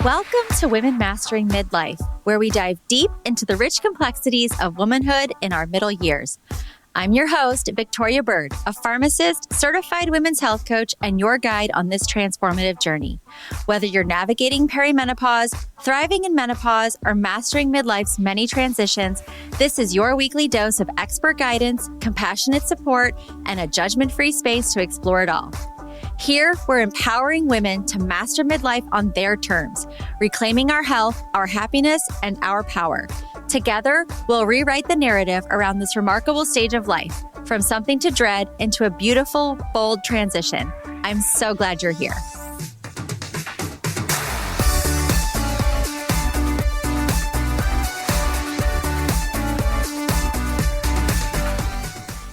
Welcome to Women Mastering Midlife, where we dive deep into the rich complexities of womanhood in our middle years. I'm your host, Victoria Bird, a pharmacist, certified women's health coach, and your guide on this transformative journey. Whether you're navigating perimenopause, thriving in menopause, or mastering midlife's many transitions, this is your weekly dose of expert guidance, compassionate support, and a judgment-free space to explore it all. Here, we're empowering women to master midlife on their terms, reclaiming our health, our happiness, and our power. Together, we'll rewrite the narrative around this remarkable stage of life, from something to dread into a beautiful, bold transition. I'm so glad you're here.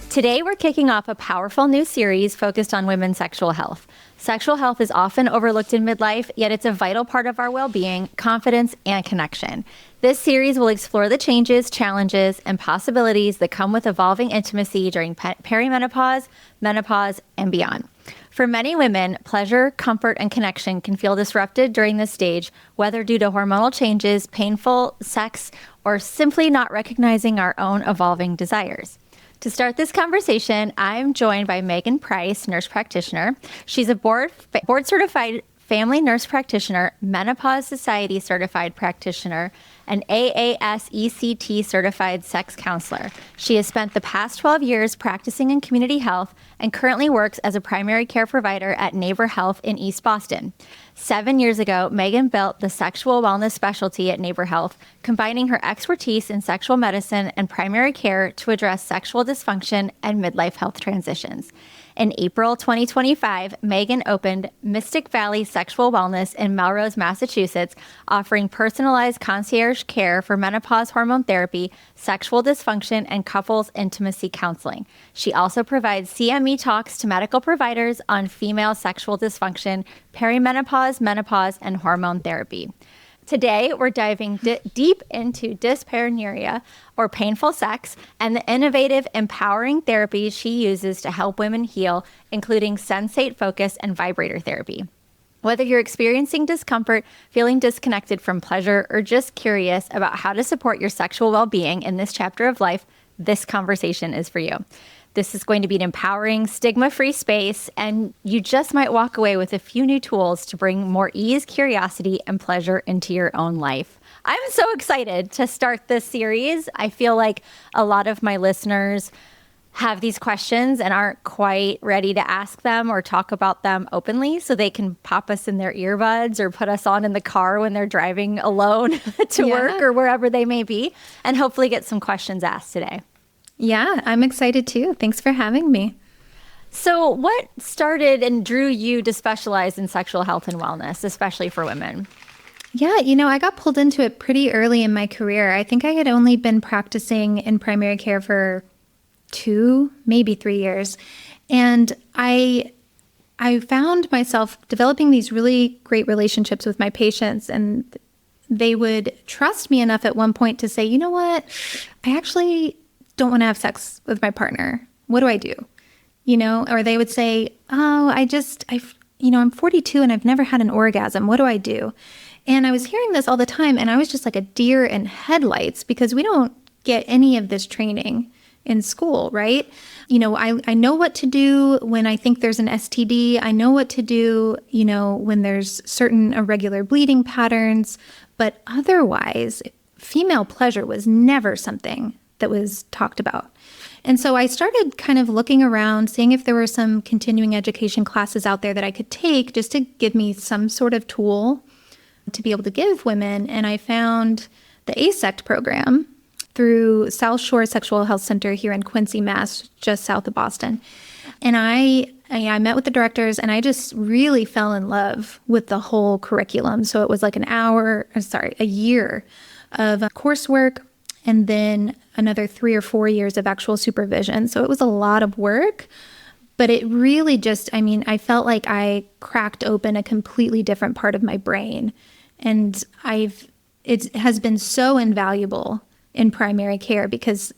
Today, we're kicking off a powerful new series focused on women's sexual health. Sexual health is often overlooked in midlife, yet it's a vital part of our well-being, confidence, and connection. This series will explore the changes, challenges, and possibilities that come with evolving intimacy during perimenopause, menopause, and beyond. For many women, pleasure, comfort, and connection can feel disrupted during this stage, whether due to hormonal changes, painful sex, or simply not recognizing our own evolving desires. To start this conversation, I'm joined by Magen Price, nurse practitioner. She's a board-certified family nurse practitioner, Menopause Society certified practitioner, and AASECT certified sex counselor. She has spent the past 12 years practicing in community health and currently works as a primary care provider at Neighbor Health in East Boston. 7 years ago, Magen built the sexual wellness specialty at Neighbor Health, combining her expertise in sexual medicine and primary care to address sexual dysfunction and midlife health transitions. In April 2025, Magen opened Mystic Valley Sexual Wellness in Melrose, Massachusetts, offering personalized concierge care for menopause hormone therapy, sexual dysfunction, and couples intimacy counseling. She also provides CME talks to medical providers on female sexual dysfunction, perimenopause, menopause, and hormone therapy. Today, we're diving deep into dyspareunia, or painful sex, and the innovative, empowering therapies she uses to help women heal, including Sensate focus and Vibrator therapy. Whether you're experiencing discomfort, feeling disconnected from pleasure, or just curious about how to support your sexual well-being in this chapter of life, this conversation is for you. This is going to be an empowering, stigma-free space, and you just might walk away with a few new tools to bring more ease, curiosity, and pleasure into your own life. I'm so excited to start this series. I feel like a lot of my listeners have these questions and aren't quite ready to ask them or talk about them openly, so they can pop us in their earbuds or put us on in the car when they're driving alone to work or wherever they may be, and hopefully get some questions asked today. Yeah, I'm excited too. Thanks for having me. So what started and drew you to specialize in sexual health and wellness, especially for women? Yeah, I got pulled into it pretty early in my career. I think I had only been practicing in primary care for 2, maybe 3 years. And I found myself developing these really great relationships with my patients, and they would trust me enough at one point to say, you know what, I actually don't want to have sex with my partner. What do I do? Or they would say, oh, I'm 42 and I've never had an orgasm. What do I do? And I was hearing this all the time, and I was just like a deer in headlights, because we don't get any of this training in school, right? I know what to do when I think there's an STD. I know what to do, when there's certain irregular bleeding patterns, but otherwise, female pleasure was never something that was talked about. And so I started kind of looking around, seeing if there were some continuing education classes out there that I could take just to give me some sort of tool to be able to give women. And I found the AASECT program through South Shore Sexual Health Center here in Quincy, Mass, just south of Boston. And I met with the directors, and I just really fell in love with the whole curriculum. So it was like a year of coursework, and then another 3 or 4 years of actual supervision. So it was a lot of work, but it really I felt like I cracked open a completely different part of my brain. And it has been so invaluable in primary care, because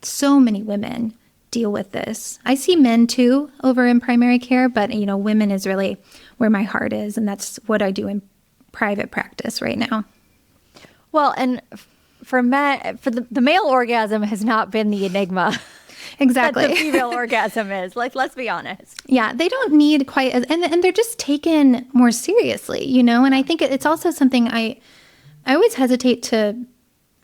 so many women deal with this. I see men too over in primary care, but women is really where my heart is, and that's what I do in private practice right now. Well, and for men, for the male orgasm has not been the enigma. Exactly. That the female orgasm is. Like, let's be honest. Yeah, they don't need quite as, and they're just taken more seriously, you know? And I think it's also something I always hesitate to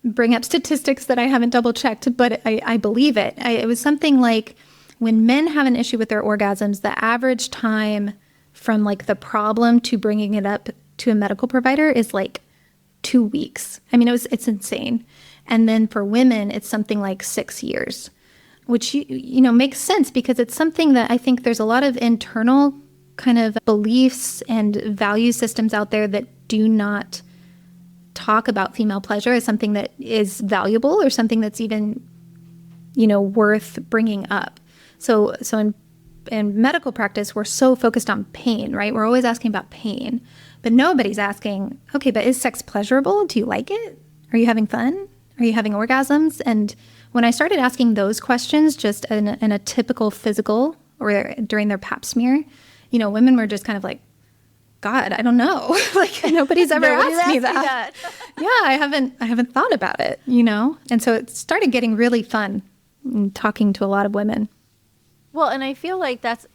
bring up statistics that I haven't double checked, but I believe it. It was something like when men have an issue with their orgasms, the average time from like the problem to bringing it up to a medical provider is like 2 weeks. I mean, it's insane. And then for women, it's something like 6 years, which, you know, makes sense because it's something that I think there's a lot of internal kind of beliefs and value systems out there that do not talk about female pleasure as something that is valuable or something that's even, you know, worth bringing up. So in medical practice, we're so focused on pain, right? We're always asking about pain, but nobody's asking, okay, but is sex pleasurable? Do you like it? Are you having fun? Are you having orgasms? And when I started asking those questions just in a typical physical or during their pap smear, you know, women were just kind of like, God, I don't know. Like nobody's ever asked me that. Yeah, I haven't thought about it, you know? And so it started getting really fun talking to a lot of women. Well, and I feel like that's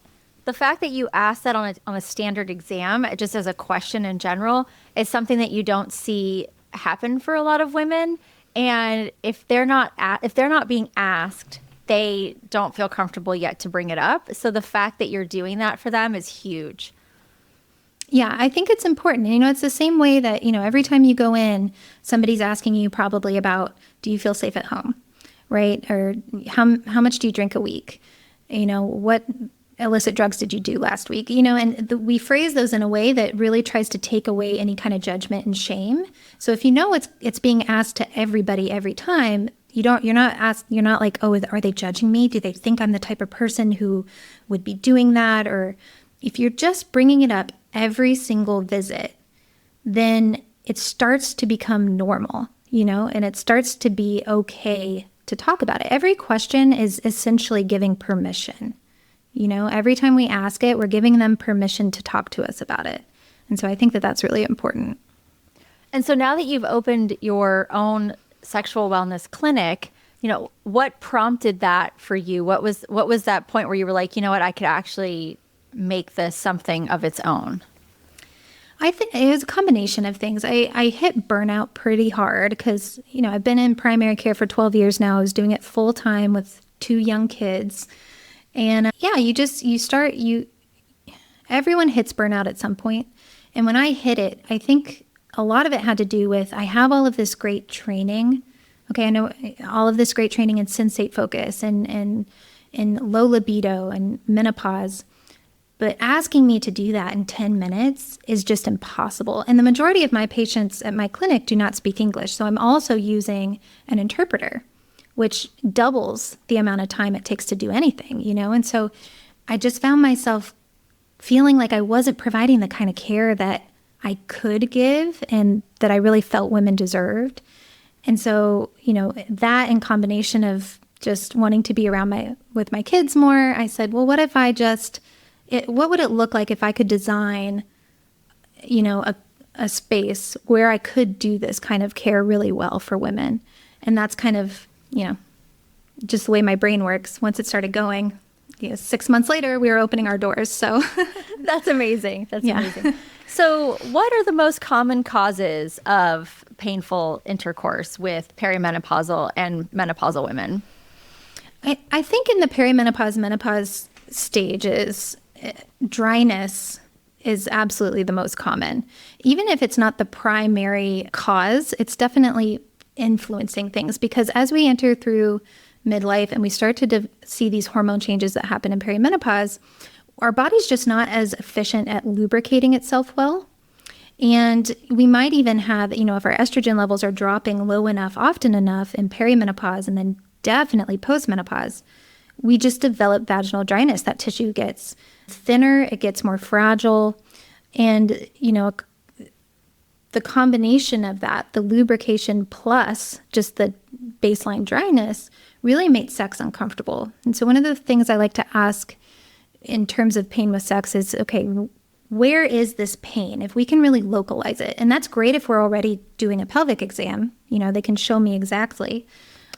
the fact that you ask that on a standard exam, just as a question in general, is something that you don't see happen for a lot of women. And if they're not being asked, they don't feel comfortable yet to bring it up. So the fact that you're doing that for them is huge. Yeah, I think it's important. You know, it's the same way that, you know, every time you go in, somebody's asking you probably about, do you feel safe at home, right? Or how much do you drink a week? You know, what illicit drugs did you do last week? You know, and we phrase those in a way that really tries to take away any kind of judgment and shame. So if you know it's being asked to everybody every time, you're not like, oh, are they judging me? Do they think I'm the type of person who would be doing that? Or if you're just bringing it up every single visit, then it starts to become normal, you know, and it starts to be okay to talk about it. Every question is essentially giving permission. You know, every time we ask it, we're giving them permission to talk to us about it. And so I think that that's really important. And so now that you've opened your own sexual wellness clinic, you know, what prompted that for you? What was that point where you were like, you know what, I could actually make this something of its own? I think it was a combination of things. I hit burnout pretty hard because, you know, I've been in primary care for 12 years now. I was doing it full time with 2 young kids. And everyone hits burnout at some point. And when I hit it, I think a lot of it had to do with, I have all of this great training. Okay, I know all of this great training in Sensate focus and low libido and menopause. But asking me to do that in 10 minutes is just impossible. And the majority of my patients at my clinic do not speak English. So I'm also using an interpreter, which doubles the amount of time it takes to do anything, you know? And so I just found myself feeling like I wasn't providing the kind of care that I could give and that I really felt women deserved. And so, you know, that in combination of just wanting to be around with my kids more, I said, well, what if I what would it look like if I could design, you know, a space where I could do this kind of care really well for women? And that's kind of, you know, just the way my brain works. Once it started going, 6 months later, we were opening our doors. So that's amazing. That's amazing. So what are the most common causes of painful intercourse with perimenopausal and menopausal women? I think in the perimenopause, menopause stages, dryness is absolutely the most common. Even if it's not the primary cause, it's definitely influencing things because as we enter through midlife and we start to see these hormone changes that happen in perimenopause, our body's just not as efficient at lubricating itself well. And we might even have, you know, if our estrogen levels are dropping low enough, often enough in perimenopause and then definitely postmenopause, we just develop vaginal dryness. That tissue gets thinner, it gets more fragile. And, you know, the combination of that, the lubrication plus just the baseline dryness, really makes sex uncomfortable. And so one of the things I like to ask in terms of pain with sex is, okay, where is this pain? If we can really localize it, and that's great if we're already doing a pelvic exam, they can show me exactly.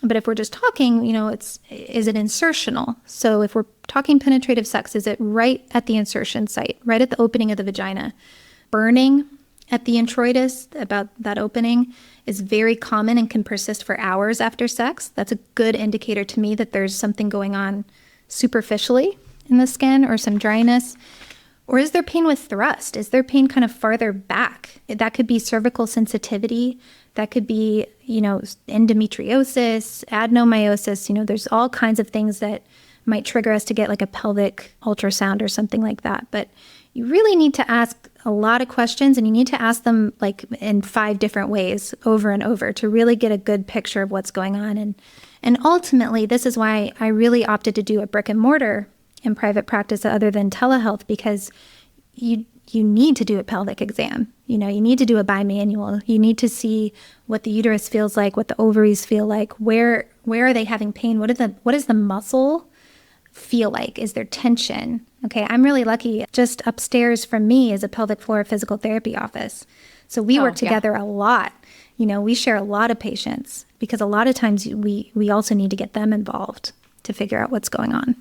But if we're just talking, is it insertional? So if we're talking penetrative sex, is it right at the insertion site, right at the opening of the vagina? Burning at the introitus, about that opening, is very common and can persist for hours after sex. That's a good indicator to me that there's something going on superficially in the skin or some dryness. Or is there pain with thrust? Is there pain kind of farther back? That could be cervical sensitivity. That could be, endometriosis, adenomyosis. There's all kinds of things that might trigger us to get like a pelvic ultrasound or something like that. But you really need to ask a lot of questions, and you need to ask them like in 5 different ways over and over to really get a good picture of what's going on. And ultimately, this is why I really opted to do a brick and mortar in private practice other than telehealth, because you need to do a pelvic exam. You need to do a bimanual. You need to see what the uterus feels like, what the ovaries feel like, where are they having pain? What does the muscle feel like? Is there tension? Okay, I'm really lucky. Just upstairs from me is a pelvic floor physical therapy office. So we work together a lot. We share a lot of patients because a lot of times we also need to get them involved to figure out what's going on.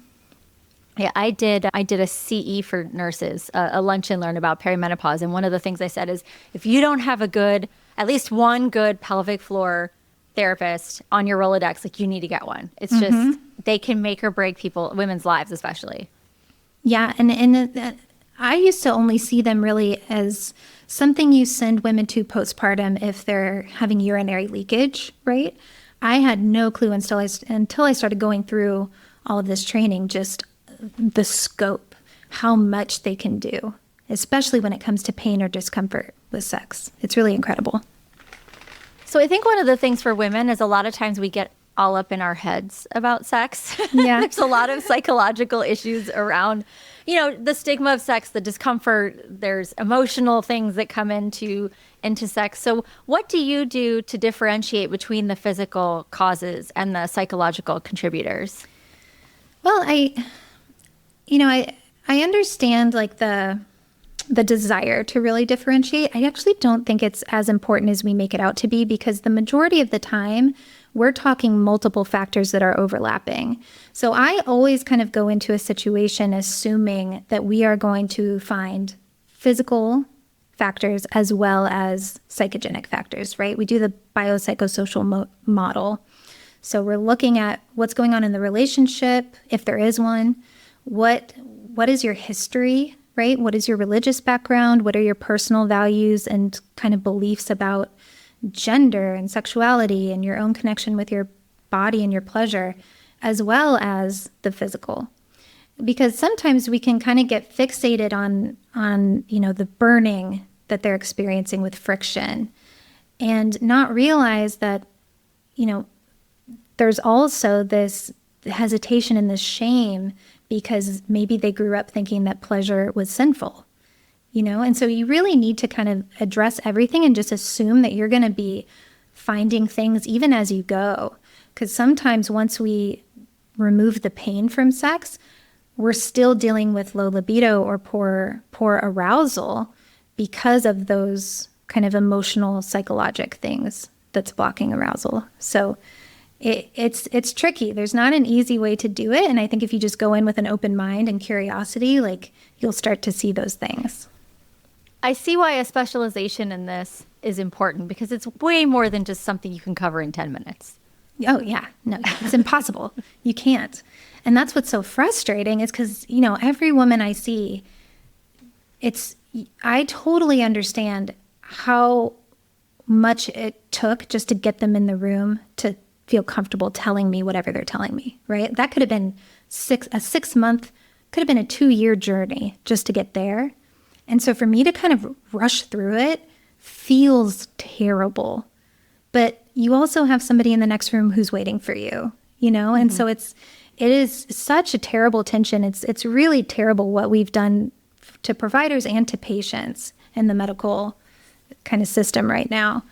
Yeah, I did a CE for nurses, a lunch and learn about perimenopause. And one of the things I said is, if you don't have at least one good pelvic floor therapist on your Rolodex, like, you need to get one. It's just, they can make or break women's lives, especially. Yeah. And I used to only see them really as something you send women to postpartum if they're having urinary leakage, right? I had no clue until I started going through all of this training, just the scope, how much they can do, especially when it comes to pain or discomfort with sex. It's really incredible. So I think one of the things for women is a lot of times we get all up in our heads about sex. Yeah. There's a lot of psychological issues around, the stigma of sex, the discomfort. There's emotional things that come into sex. So what do you do to differentiate between the physical causes and the psychological contributors? Well, I understand like the desire to really differentiate. I actually don't think it's as important as we make it out to be, because the majority of the time we're talking multiple factors that are overlapping. So I always kind of go into a situation assuming that we are going to find physical factors as well as psychogenic factors, right? We do the biopsychosocial model. So we're looking at what's going on in the relationship, if there is one. What is your history, right? What is your religious background? What are your personal values and kind of beliefs about gender and sexuality and your own connection with your body and your pleasure, as well as the physical? Because sometimes we can kind of get fixated on the burning that they're experiencing with friction, and not realize that, there's also this hesitation and this shame because maybe they grew up thinking that pleasure was sinful, And so you really need to kind of address everything and just assume that you're going to be finding things even as you go. Because sometimes once we remove the pain from sex, we're still dealing with low libido or poor arousal because of those kind of emotional, psychologic things that's blocking arousal. So it's tricky. There's not an easy way to do it. And I think if you just go in with an open mind and curiosity, like, you'll start to see those things. I see why a specialization in this is important, because it's way more than just something you can cover in 10 minutes. Oh, yeah. No, it's impossible. You can't. And that's what's so frustrating is because, every woman I see, I totally understand how much it took just to get them in the room to feel comfortable telling me whatever they're telling me, right? That could have been a 6 month, could have been a 2-year journey just to get there. And so for me to kind of rush through it feels terrible. But you also have somebody in the next room who's waiting for you, And so it is such a terrible tension. It's really terrible what we've done to providers and to patients in the medical kind of system right now.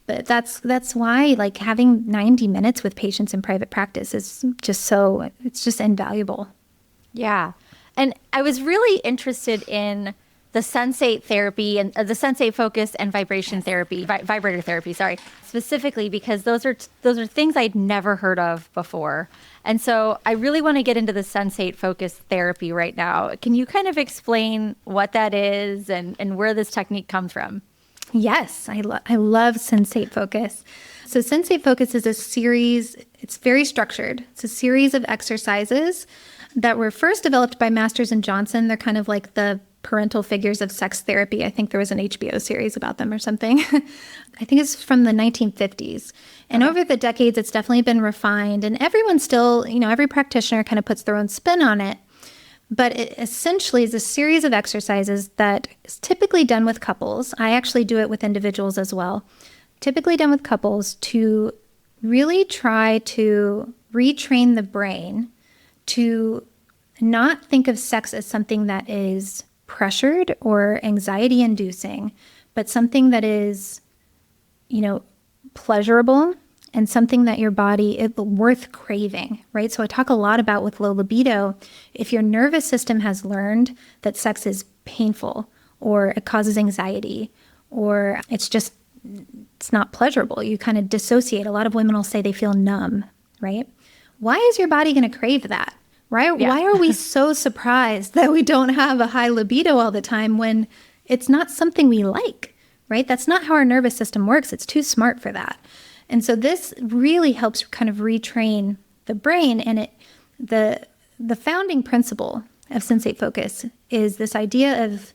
But that's why, like, having 90 minutes with patients in private practice is it's just invaluable. Yeah. And I was really interested in the Sensate therapy and the Sensate focus and vibration therapy, vibrator therapy, sorry, specifically because those are things I'd never heard of before. And so I really want to get into the Sensate focus therapy right now. Can you kind of explain what that is and where this technique comes from? Yes, I love Sensate Focus. So Sensate Focus is a series, it's very structured. It's a series of exercises that were first developed by Masters and Johnson. They're kind of like the parental figures of sex therapy. I think there was an HBO series about them or something. I think it's from the 1950s. And over the decades, it's definitely been refined. And everyone still, every practitioner kind of puts their own spin on it. But it essentially is a series of exercises that is typically done with couples. I actually do it with individuals as well. Typically done with couples to really try to retrain the brain to not think of sex as something that is pressured or anxiety inducing, but something that is, pleasurable and something that your body is worth craving, right? So I talk a lot about with low libido, if your nervous system has learned that sex is painful or it causes anxiety or it's not pleasurable, you kind of dissociate. A lot of women will say they feel numb, right? Why is your body going to crave that? Right? Yeah. Why are we so surprised that we don't have a high libido all the time when it's not something we like, right? That's not how our nervous system works. It's too smart for that. And so this really helps kind of retrain the brain. And the founding principle of Sensate Focus is this idea of,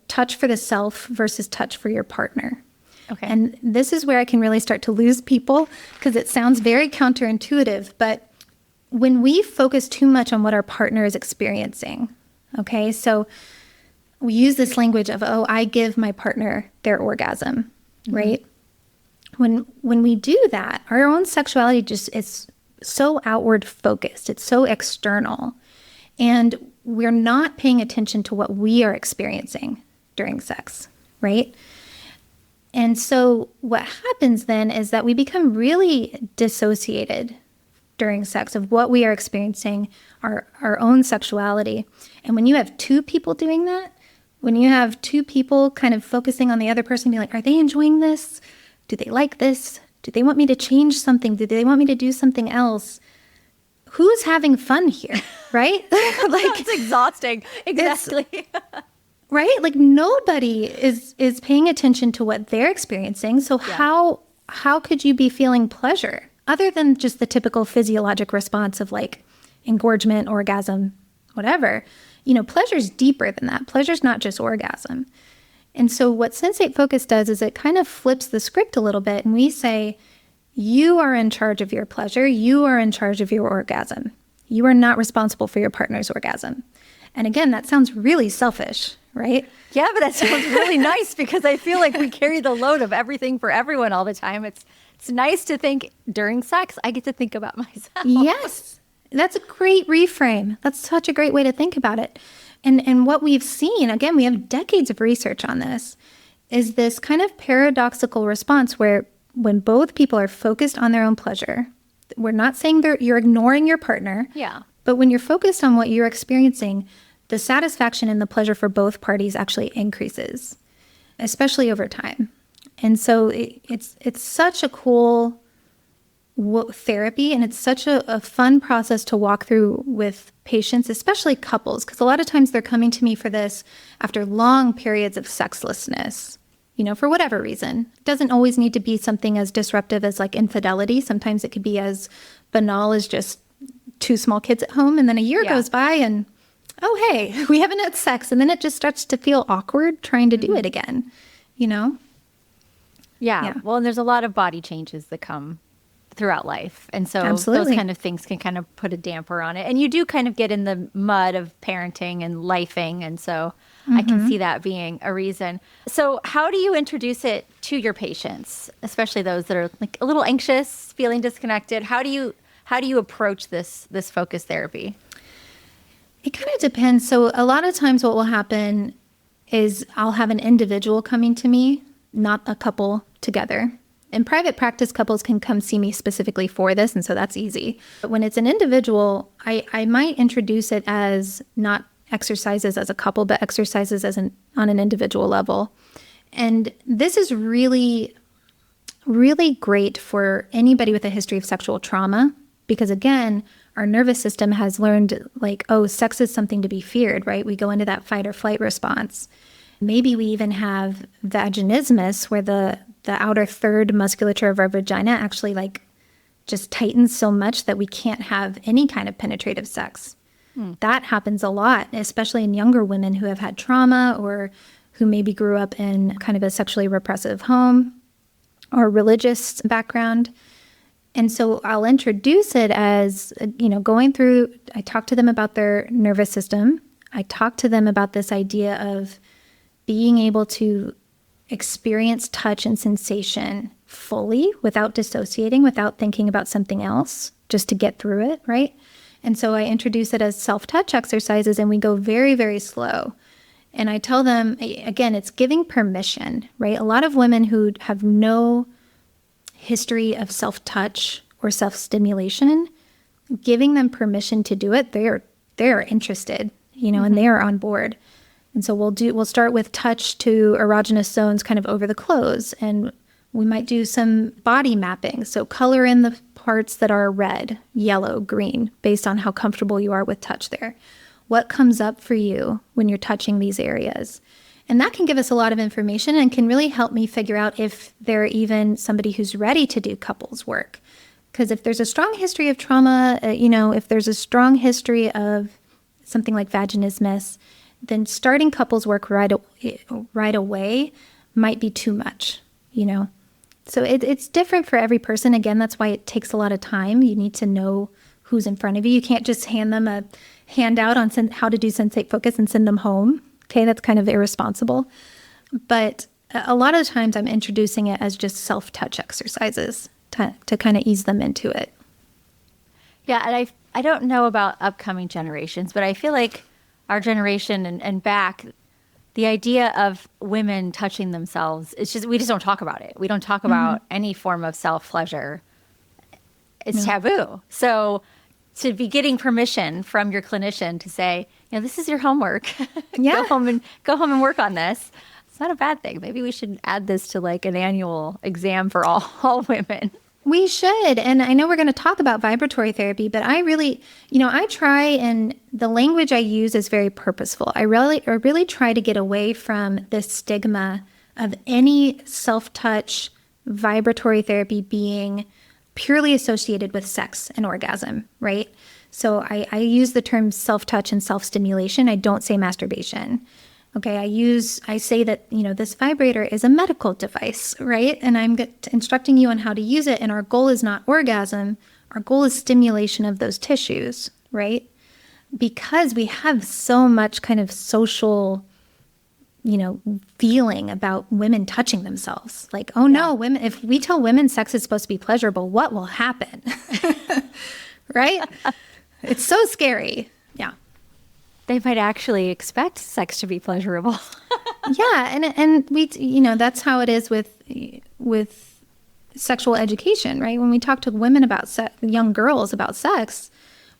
touch for the self versus touch for your partner. Okay. And this is where I can really start to lose people because it sounds very counterintuitive, but when we focus too much on what our partner is experiencing, okay, so we use this language of, I give my partner their orgasm, right? When we do that, our own sexuality just is so outward focused. It's so external. And we're not paying attention to what we are experiencing during sex, right? And so what happens then is that we become really dissociated during sex of what we are experiencing, our own sexuality. And when you have two people doing that, when you have two people kind of focusing on the other person, being like, are they enjoying this? Do they like this? Do they want me to change something? Do they want me to do something else? Who's having fun here, right? It's exhausting. Exactly. Right? Like nobody is paying attention to what they're experiencing. So how could you be feeling pleasure other than just the typical physiologic response of like engorgement, orgasm, whatever? Pleasure's deeper than that. Pleasure's not just orgasm. And so what Sensate Focus does is it kind of flips the script a little bit and we say, you are in charge of your pleasure. You are in charge of your orgasm. You are not responsible for your partner's orgasm. And again, that sounds really selfish, right? Yeah, but that sounds really nice because I feel like we carry the load of everything for everyone all the time. It's nice to think during sex, I get to think about myself. Yes, that's a great reframe. That's such a great way to think about it. And what we've seen, again, we have decades of research on this, is this kind of paradoxical response where when both people are focused on their own pleasure, we're not saying you're ignoring your partner. Yeah. But when you're focused on what you're experiencing, the satisfaction and the pleasure for both parties actually increases, especially over time. And so it's such a cool therapy, and it's such a fun process to walk through with patients, especially couples, because a lot of times they're coming to me for this after long periods of sexlessness, for whatever reason. It doesn't always need to be something as disruptive as like infidelity. Sometimes it could be as banal as just two small kids at home, and then a year goes by and, oh, hey, we haven't had sex. And then it just starts to feel awkward trying to do it again, Yeah. Well, and there's a lot of body changes that come throughout life. And so Absolutely. Those kind of things can kind of put a damper on it. And you do kind of get in the mud of parenting and lifing. And so I can see that being a reason. So how do you introduce it to your patients, especially those that are like a little anxious, feeling disconnected? How do you approach this focus therapy? It kind of depends. So a lot of times what will happen is I'll have an individual coming to me, not a couple together. In private practice, couples can come see me specifically for this, and so that's easy. But when it's an individual, I might introduce it as not exercises as a couple, but exercises on an individual level. And this is really, really great for anybody with a history of sexual trauma, because again, our nervous system has learned like, oh, sex is something to be feared, right? We go into that fight or flight response. Maybe we even have vaginismus, where the outer third musculature of our vagina actually like just tightens so much that we can't have any kind of penetrative sex. That happens a lot, especially in younger women who have had trauma or who maybe grew up in kind of a sexually repressive home or religious background. And so I'll introduce it as, going through, I talk to them about their nervous system. I talk to them about this idea of being able to experience touch and sensation fully without dissociating, without thinking about something else, just to get through it, right? And so I introduce it as self-touch exercises, and we go very, very slow. And I tell them, again, it's giving permission, right? A lot of women who have no history of self-touch or self-stimulation, giving them permission to do it, they're interested, and they are on board. And so we'll start with touch to erogenous zones kind of over the clothes, and we might do some body mapping. So color in the parts that are red, yellow, green, based on how comfortable you are with touch there. What comes up for you when you're touching these areas? And that can give us a lot of information and can really help me figure out if they're even somebody who's ready to do couples work. Because if there's a strong history of trauma, if there's a strong history of something like vaginismus, then starting couples work right away might be too much, So it's different for every person. Again, that's why it takes a lot of time. You need to know who's in front of you. You can't just hand them a handout on how to do Sensate Focus and send them home. Okay, that's kind of irresponsible. But a lot of the times I'm introducing it as just self-touch exercises to kind of ease them into it. Yeah, and I don't know about upcoming generations, but I feel like our generation and back, the idea of women touching themselves, we just don't talk about it. We don't talk about any form of self-pleasure. It's taboo. So to be getting permission from your clinician to say, this is your homework. Yeah. go home and work on this. It's not a bad thing. Maybe we should add this to like an annual exam for all women. We should. And I know we're going to talk about vibratory therapy, but I really, I try, and the language I use is very purposeful. I really try to get away from the stigma of any self-touch vibratory therapy being purely associated with sex and orgasm, right? So I use the term self-touch and self-stimulation. I don't say masturbation. Okay, I say that, this vibrator is a medical device, right? And I'm instructing you on how to use it. And our goal is not orgasm. Our goal is stimulation of those tissues, right? Because we have so much kind of social, feeling about women touching themselves. Like, oh no, women, if we tell women sex is supposed to be pleasurable, what will happen? Right? It's so scary. Yeah. They might actually expect sex to be pleasurable. Yeah, and we, that's how it is with sexual education, right? When we talk to women about young girls about sex,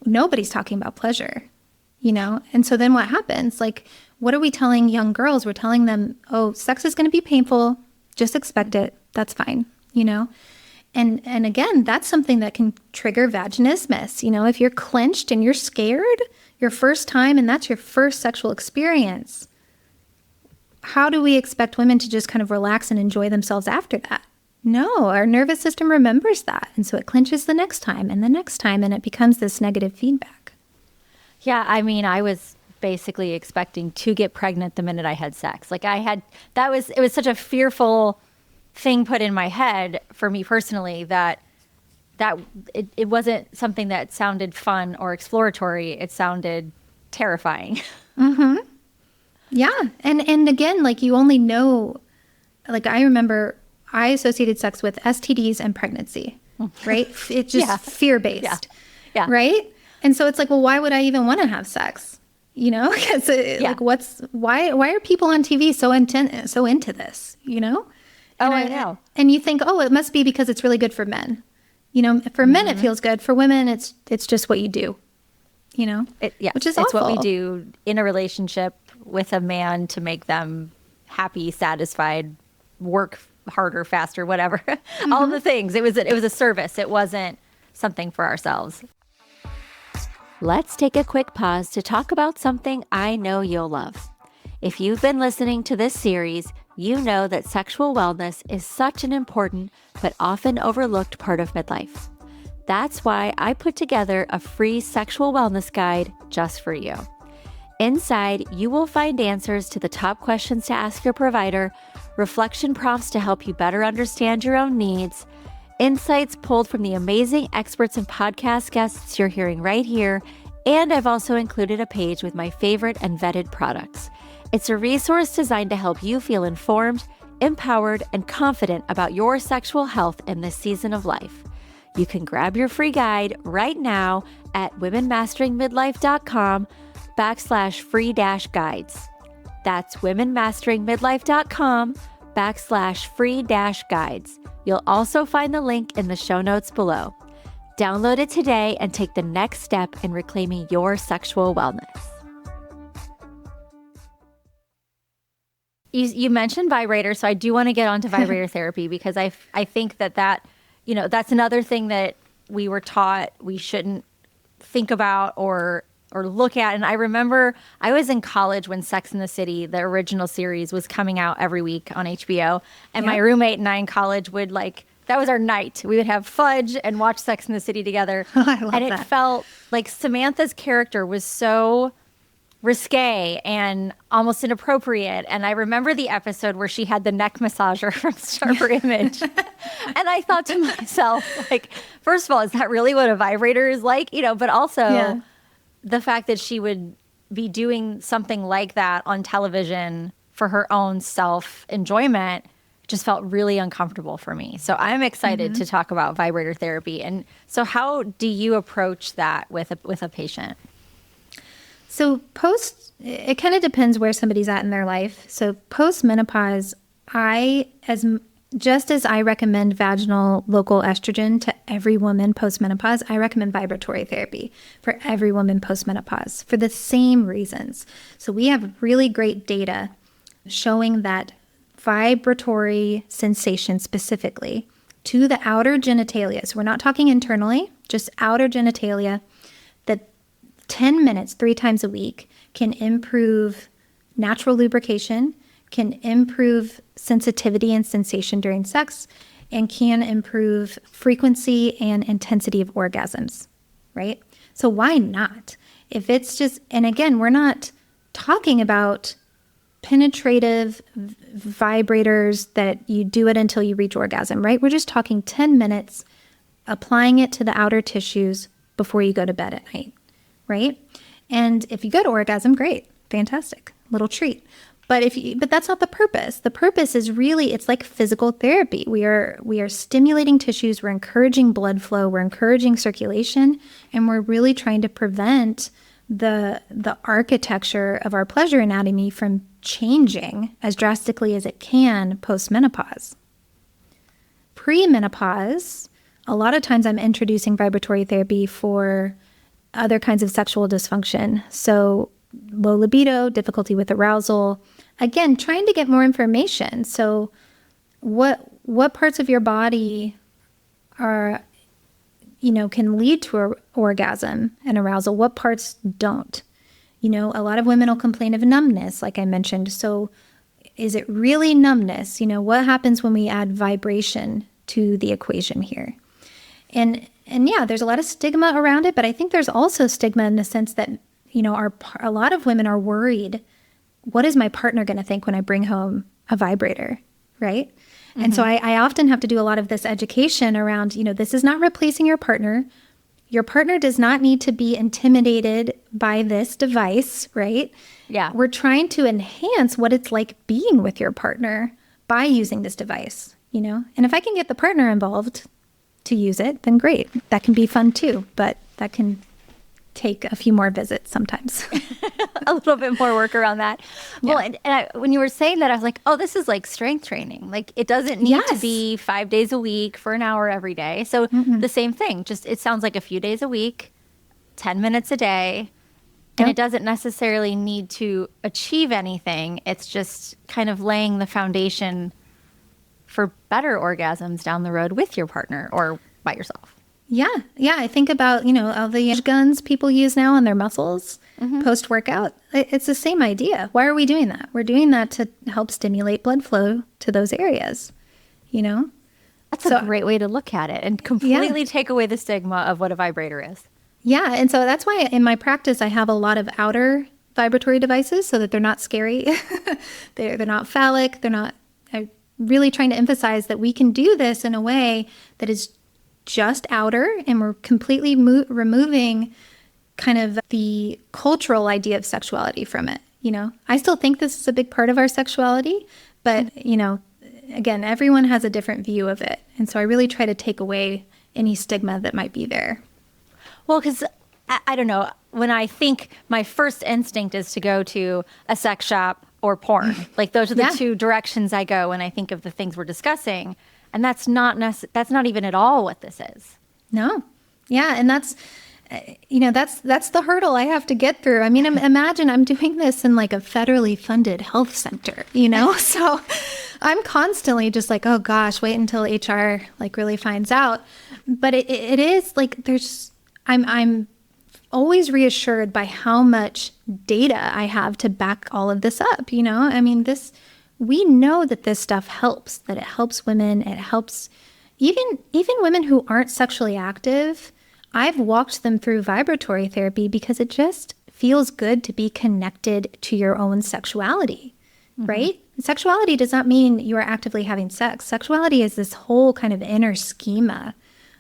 nobody's talking about pleasure, And so then what happens? Like, what are we telling young girls? We're telling them, oh, sex is going to be painful. Just expect it. That's fine, And again, that's something that can trigger vaginismus. If you're clenched and you're scared your first time and that's your first sexual experience, how do we expect women to just kind of relax and enjoy themselves after that? No, our nervous system remembers that. And so it clenches the next time and the next time, and it becomes this negative feedback. Yeah, I was basically expecting to get pregnant the minute I had sex. Like it was such a fearful thing put in my head for me personally that it wasn't something that sounded fun or exploratory. It sounded terrifying. Mm-hmm. Yeah. And again, like you only know, like I remember I associated sex with STDs and pregnancy, right? It's just fear-based, yeah. Right? And so it's like, well, why would I even want to have sex? Because like why are people on TV so into this, Oh, I know. And you think, oh, it must be because it's really good for men. For men, it feels good. For women, it's just what you do. which is it's awful. what we do in a relationship with a man to make them happy, satisfied, work harder, faster, whatever. All of the things. It was a service. It wasn't something for ourselves. Let's take a quick pause to talk about something I know you'll love. If you've been listening to this series, you know that sexual wellness is such an important but often overlooked part of midlife. That's why I put together a free sexual wellness guide just for you. Inside, you will find answers to the top questions to ask your provider, reflection prompts to help you better understand your own needs, insights pulled from the amazing experts and podcast guests you're hearing right here, and I've also included a page with my favorite and vetted products. It's a resource designed to help you feel informed, empowered, and confident about your sexual health in this season of life. You can grab your free guide right now at womenmasteringmidlife.com/free-guides. That's womenmasteringmidlife.com/free-guides. You'll also find the link in the show notes below. Download it today and take the next step in reclaiming your sexual wellness. You mentioned Vibrator, so I do want to get onto Vibrator therapy because I think that that's another thing that we were taught we shouldn't think about or look at. And I remember I was in college when Sex and the City, the original series, was coming out every week on HBO. And my roommate and I in college would that was our night. We would have fudge and watch Sex and the City together. I love and that. It felt like Samantha's character was so risque and almost inappropriate. And I remember the episode where she had the neck massager from Sharper Image. And I thought to myself, first of all, is that really what a vibrator is like? But also the fact that she would be doing something like that on television for her own self-enjoyment just felt really uncomfortable for me. So I'm excited to talk about vibrator therapy. And so how do you approach that with a patient? So it kind of depends where somebody's at in their life. So post-menopause, just as I recommend vaginal local estrogen to every woman post-menopause, I recommend vibratory therapy for every woman post-menopause for the same reasons. So we have really great data showing that vibratory sensation specifically to the outer genitalia, so we're not talking internally, just outer genitalia, that 10 minutes 3 times a week can improve natural lubrication, can improve sensitivity and sensation during sex, and can improve frequency and intensity of orgasms, right? So why not? If it's just, and again, we're not talking about penetrative vibrators that you do it until you reach orgasm, right? We're just talking 10 minutes, applying it to the outer tissues before you go to bed at night, right? And if you go to orgasm, great, fantastic, little treat. But that's not the purpose. The purpose is really, it's like physical therapy. We are stimulating tissues, we're encouraging blood flow, we're encouraging circulation, and we're really trying to prevent the architecture of our pleasure anatomy from changing as drastically as it can post-menopause. Pre-menopause, a lot of times I'm introducing vibratory therapy for other kinds of sexual dysfunction. So low libido, difficulty with arousal. Again, trying to get more information. So what parts of your body are, can lead to an orgasm and arousal? What parts don't? A lot of women will complain of numbness, like I mentioned. So is it really numbness? What happens when we add vibration to the equation here? And yeah, there's a lot of stigma around it, but I think there's also stigma in the sense that, a lot of women are worried, what is my partner going to think when I bring home a vibrator, right? Mm-hmm. And so I often have to do a lot of this education around, this is not replacing your partner. Your partner does not need to be intimidated by this device, right? Yeah. We're trying to enhance what it's like being with your partner by using this device, And if I can get the partner involved to use it, then great. That can be fun too, but that can take a few more visits sometimes. A little bit more work around that. Yeah. Well, and when you were saying that, I was like, oh, this is like strength training. Like it doesn't need to be 5 days a week for an hour every day. So the same thing, just it sounds like a few days a week 10 minutes a day. And it doesn't necessarily need to achieve anything. It's just kind of laying the foundation for better orgasms down the road with your partner or by yourself. Yeah. Yeah. I think about, all the guns people use now on their muscles post-workout. It's the same idea. Why are we doing that? We're doing that to help stimulate blood flow to those areas, That's a great way to look at it and completely take away the stigma of what a vibrator is. Yeah. And so that's why in my practice, I have a lot of outer vibratory devices so that they're not scary. They're not phallic. I'm really trying to emphasize that we can do this in a way that is just outer, and we're completely removing kind of the cultural idea of sexuality from it. I still think this is a big part of our sexuality, but, again, everyone has a different view of it. And so I really try to take away any stigma that might be there. Well, because I don't know, when I think my first instinct is to go to a sex shop or porn. Like those are the two directions I go when I think of the things we're discussing. And that's not even at all what this is. No. Yeah. And that's the hurdle I have to get through. I mean, imagine I'm doing this in like a federally funded health center, So I'm constantly just like, oh gosh, wait until HR like really finds out. But it is like I'm always reassured by how much data I have to back all of this up, I mean, we know that this stuff helps, that it helps women, it helps even women who aren't sexually active. I've walked them through vibratory therapy because it just feels good to be connected to your own sexuality, right? Sexuality does not mean you are actively having sex. Sexuality is this whole kind of inner schema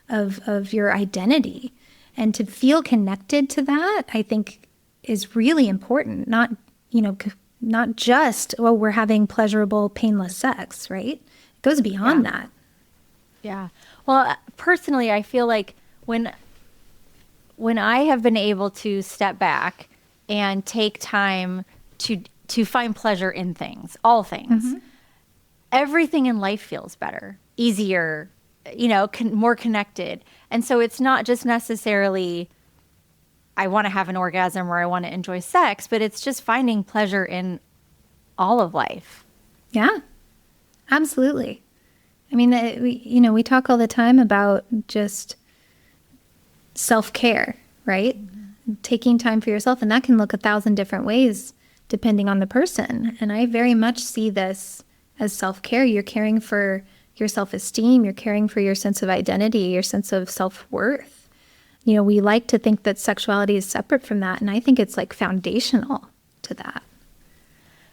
of your identity. And to feel connected to that, I think, is really important. Not just, we're having pleasurable, painless sex, right? It goes beyond that. Yeah. Well, personally, I feel like when I have been able to step back and take time to find pleasure in things, all things, everything in life feels better, easier, more connected. And so it's not just necessarily I want to have an orgasm or I want to enjoy sex, but it's just finding pleasure in all of life. Yeah, absolutely. I mean, we talk all the time about just self-care, right? Taking time for yourself, and that can look 1,000 different ways depending on the person. And I very much see this as self-care. You're caring for your self-esteem, you're caring for your sense of identity, your sense of self-worth. We like to think that sexuality is separate from that, and I think it's like foundational to that.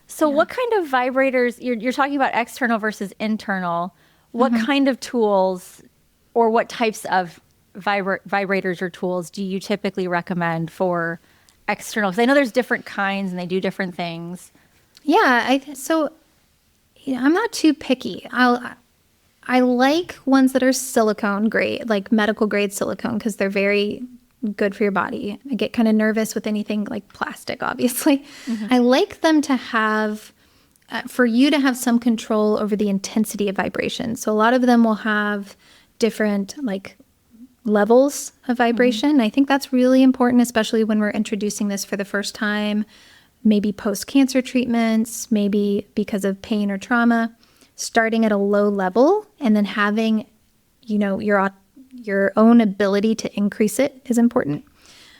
So what kind of vibrators, you're talking about external versus internal, what kind of tools or what types of vibrators or tools do you typically recommend for external? Because I know there's different kinds and they do different things. Yeah, I'm not too picky. I like ones that are silicone grade, like medical grade silicone, because they're very good for your body. I get kind of nervous with anything like plastic, obviously. I like them to have, for you to have some control over the intensity of vibration. So a lot of them will have different like levels of vibration. I think that's really important, especially when we're introducing this for the first time, maybe post-cancer treatments, maybe because of pain or trauma. Starting at a low level and then having, your own ability to increase it is important.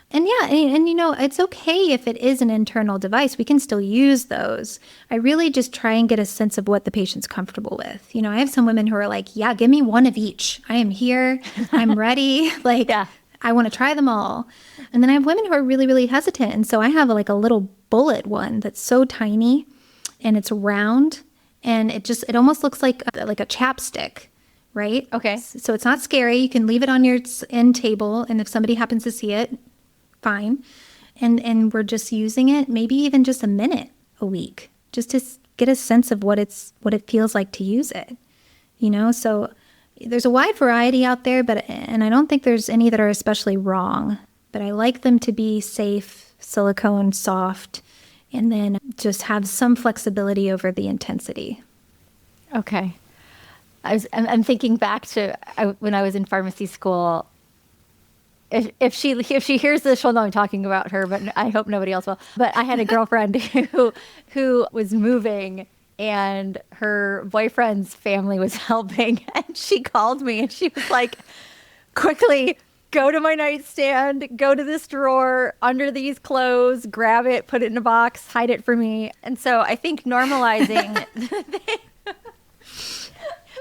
And it's okay if it is an internal device. We can still use those. I really just try and get a sense of what the patient's comfortable with. I have some women who are like, yeah, give me one of each. I am here. I'm ready. I want to try them all. And then I have women who are really, really hesitant. And so I have like a little bullet one that's so tiny and it's round. And it almost looks like a chapstick, right? Okay. So it's not scary. You can leave it on your end table, and if somebody happens to see it, fine. And we're just using it, maybe even just a minute a week, just to get a sense of what it feels like to use it. So there's a wide variety out there, and I don't think there's any that are especially wrong. But I like them to be safe, silicone, soft, and then just have some flexibility over the intensity. Okay. I'm thinking back to when I was in pharmacy school, if she hears this, she'll know I'm talking about her, but I hope nobody else will. But I had a girlfriend who was moving, and her boyfriend's family was helping, and she called me and she was like, quickly go to my nightstand, go to this drawer under these clothes, grab it, put it in a box, hide it for me. And so I think normalizing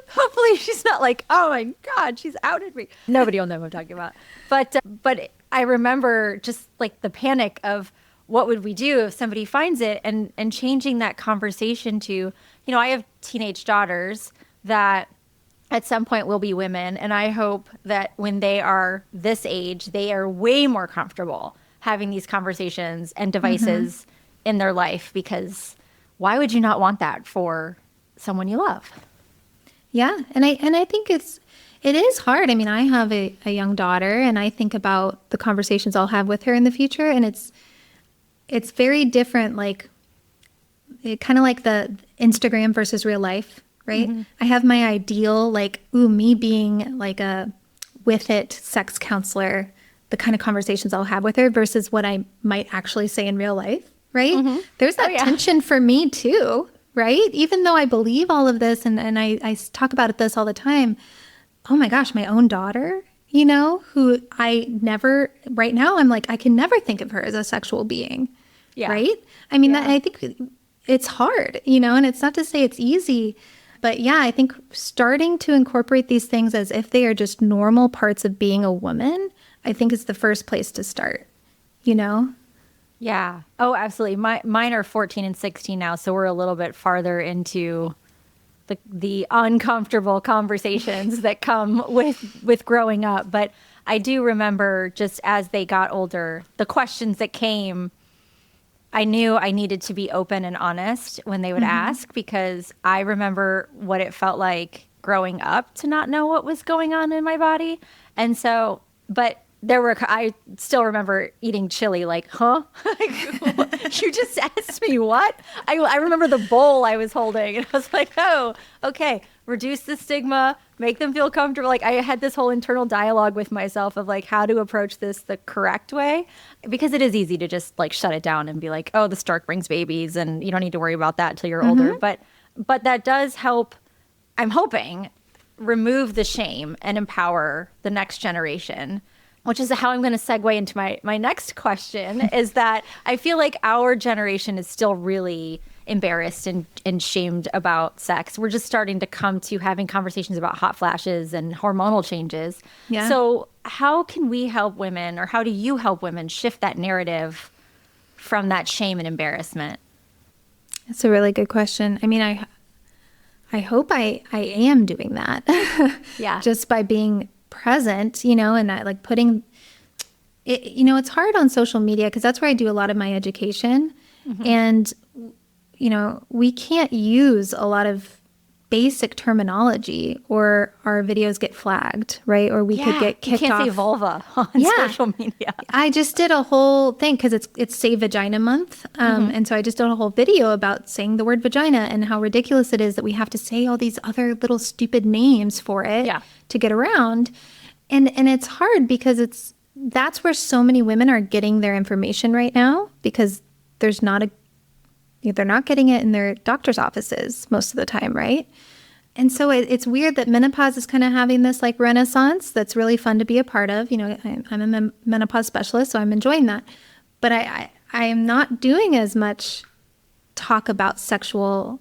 hopefully she's not like, oh my God, she's outed me. Nobody will know what I'm talking about. But I remember just like the panic of what would we do if somebody finds it, and changing that conversation to, I have teenage daughters that at some point will be women. And I hope that when they are this age, they are way more comfortable having these conversations and devices in their life, because why would you not want that for someone you love? Yeah. And I think it is hard. I mean, I have a young daughter, and I think about the conversations I'll have with her in the future, and it's very different, like kind of like the Instagram versus real life, right? I have my ideal, like, me being like a with it sex counselor, the kind of conversations I'll have with her versus what I might actually say in real life, right? There's that tension for me too, right? Even though I believe all of this and I talk about this all the time. Oh my gosh, my own daughter, who right now I'm like, I can never think of her as a sexual being, right? I mean, I think it's hard, and it's not to say it's easy, but yeah, I think starting to incorporate these things as if they are just normal parts of being a woman, I think is the first place to start, Yeah. Oh, absolutely. Mine are 14 and 16 now, so we're a little bit farther into the uncomfortable conversations that come with growing up. But I do remember, just as they got older, the questions that came, I knew I needed to be open and honest when they would ask, because I remember what it felt like growing up to not know what was going on in my body. And so, but I still remember eating chili, like, huh? You just asked me what? I remember the bowl I was holding, and I was like, oh, okay, reduce the stigma, make them feel comfortable. Like, I had this whole internal dialogue with myself of like how to approach this the correct way, because it is easy to just like shut it down and be like, oh, the stork brings babies and you don't need to worry about that till you're older. But that does help, I'm hoping, remove the shame and empower the next generation, which is how I'm going to segue into my next question, is that I feel like our generation is still really embarrassed and shamed about sex. We're just starting to come to having conversations about hot flashes and hormonal changes. Yeah. So how can we help women, or how do you help women shift that narrative from that shame and embarrassment? That's a really good question. I mean, I hope I am doing that. Yeah. Just by being present, and I like putting it, it's hard on social media because that's where I do a lot of my education. And, we can't use a lot of basic terminology or our videos get flagged, right? Or we could get kicked off. You can't say vulva on social media. I just did a whole thing because it's Say Vagina Month. And so I just did a whole video about saying the word vagina and how ridiculous it is that we have to say all these other little stupid names for it to get around. And it's hard because that's where so many women are getting their information right now, because they're not getting it in their doctor's offices most of the time, right? And so it's weird that menopause is kind of having this like renaissance that's really fun to be a part of. I'm a menopause specialist, so I'm enjoying that. But I am not doing as much talk about sexual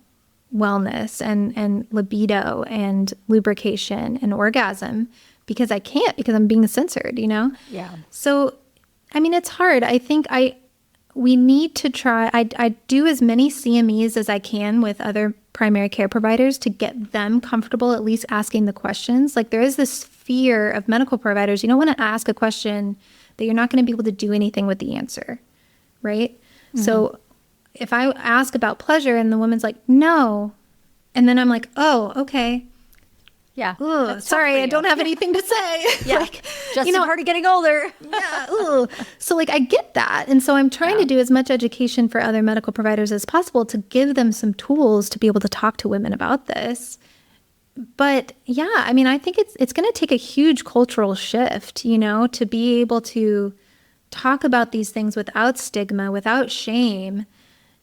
wellness and libido and lubrication and orgasm, because I can't, because I'm being censored, Yeah. So, I mean, it's hard. I think we need to try, I do as many CMEs as I can with other primary care providers to get them comfortable at least asking the questions. Like, there is this fear of medical providers. You don't want to ask a question that you're not going to be able to do anything with the answer, right? So if I ask about pleasure and the woman's like, no, and then I'm like, oh, okay. Yeah. Ooh, sorry, I don't have anything to say. Yeah. Like, just part of getting older. Yeah. Ooh. So like, I get that. And so I'm trying to do as much education for other medical providers as possible to give them some tools to be able to talk to women about this. But yeah, I mean, I think it's going to take a huge cultural shift, to be able to talk about these things without stigma, without shame.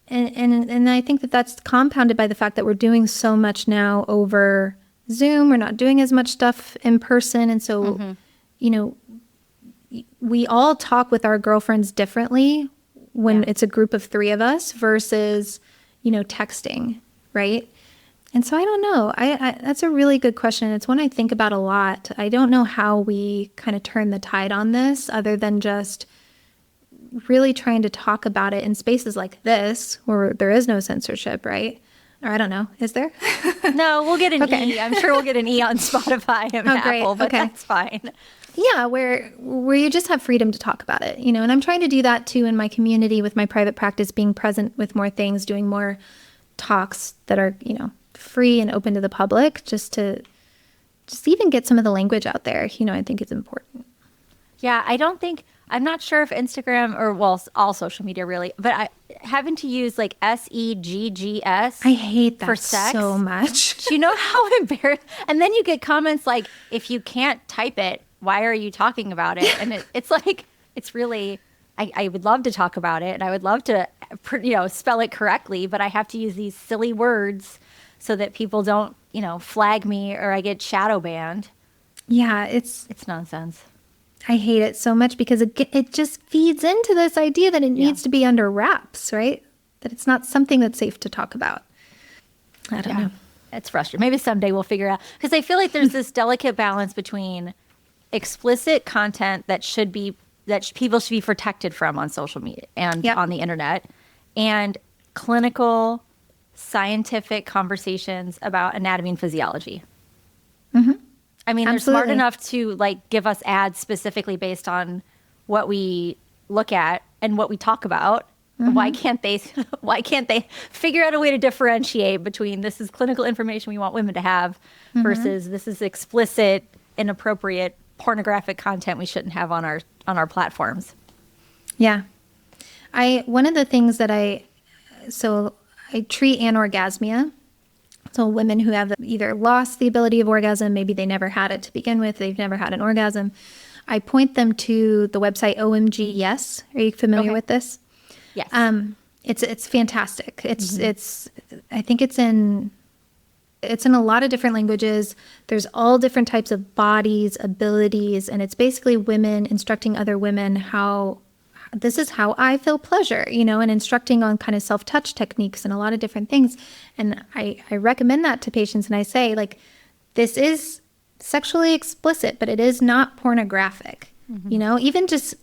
And I think that that's compounded by the fact that we're doing so much now over Zoom. We're not doing as much stuff in person. And so, we all talk with our girlfriends differently when it's a group of 3 of us versus, texting, right? And so I don't know. I that's a really good question. It's one I think about a lot. I don't know how we kind of turn the tide on this other than just really trying to talk about it in spaces like this where there is no censorship, right? Or I don't know. Is there? No, we'll get an E. I'm sure we'll get an E on Spotify and Apple, but that's fine. Yeah, where you just have freedom to talk about it, and I'm trying to do that too in my community with my private practice, being present with more things, doing more talks that are, free and open to the public, just even get some of the language out there, I think it's important. Yeah, I'm not sure if Instagram or, all social media really, but having to use like SEGGS. I hate that for sex so much. Do you know how embarrassing? And then you get comments like, if you can't type it, why are you talking about it? And it's like, it's really, I would love to talk about it and I would love to, spell it correctly, but I have to use these silly words so that people don't, flag me or I get shadow banned. Yeah, it's nonsense. I hate it so much because it just feeds into this idea that it needs to be under wraps, right? That it's not something that's safe to talk about. I don't know. It's frustrating. Maybe someday we'll figure out, because I feel like there's this delicate balance between explicit content that people should be protected from on social media and on the internet, and clinical scientific conversations about anatomy and physiology. Mm-hmm. I mean, Absolutely. They're smart enough to give us ads specifically based on what we look at and what we talk about. Mm-hmm. Why can't they figure out a way to differentiate between this is clinical information we want women to have versus this is explicit, inappropriate, pornographic content we shouldn't have on our platforms? Yeah. One of the things that I treat anorgasmia. So women who have either lost the ability of orgasm, maybe they never had it to begin with, they've never had an orgasm. I point them to the website OMG Yes. Are you familiar with this? Yes. It's fantastic. I think it's in a lot of different languages. There's all different types of bodies, abilities, and it's basically women instructing other women how this is how I feel pleasure, and instructing on kind of self-touch techniques and a lot of different things. And I recommend that to patients, and I say, this is sexually explicit, but it is not pornographic. Even just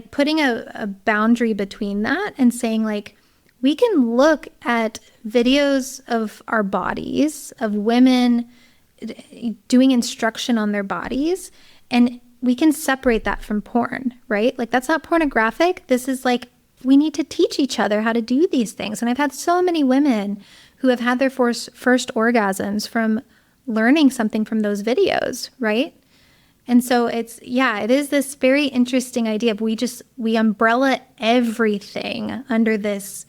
putting a boundary between that and saying, we can look at videos of our bodies, of women doing instruction on their bodies, and we can separate that from porn, right? That's not pornographic. This is we need to teach each other how to do these things. And I've had so many women who have had their first orgasms from learning something from those videos, right? And so it is this very interesting idea of we umbrella everything under this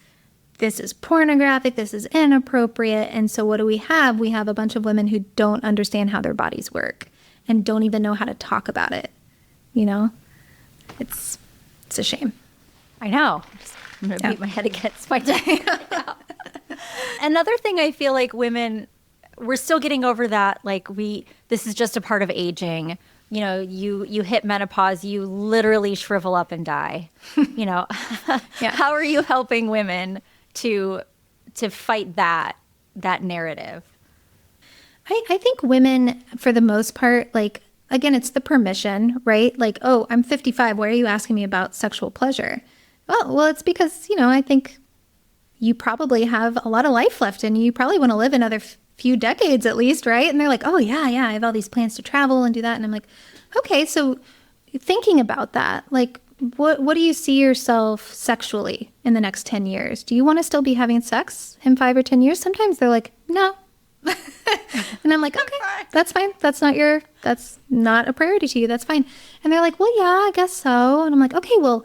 is pornographic, this is inappropriate. And so what do we have? We have a bunch of women who don't understand how their bodies work and don't even know how to talk about it. It's a shame. I know. I'm going to beat my head against my desk. Another thing I feel like women, we're still getting over that. This is just a part of aging. You hit menopause, you literally shrivel up and die. How are you helping women to fight that narrative? I think women, for the most part, again, it's the permission, right? Oh, I'm 55. Why are you asking me about sexual pleasure? Well, it's because, I think you probably have a lot of life left and you probably want to live another few decades at least, right? And they're like, oh, yeah, I have all these plans to travel and do that. And I'm like, okay, so thinking about that, what do you see yourself sexually in the next 10 years? Do you want to still be having sex in 5 or 10 years? Sometimes they're like, no. And I'm like, okay, that's fine. That's not a priority to you. That's fine. And they're like, well, yeah, I guess so. And I'm like, okay, well,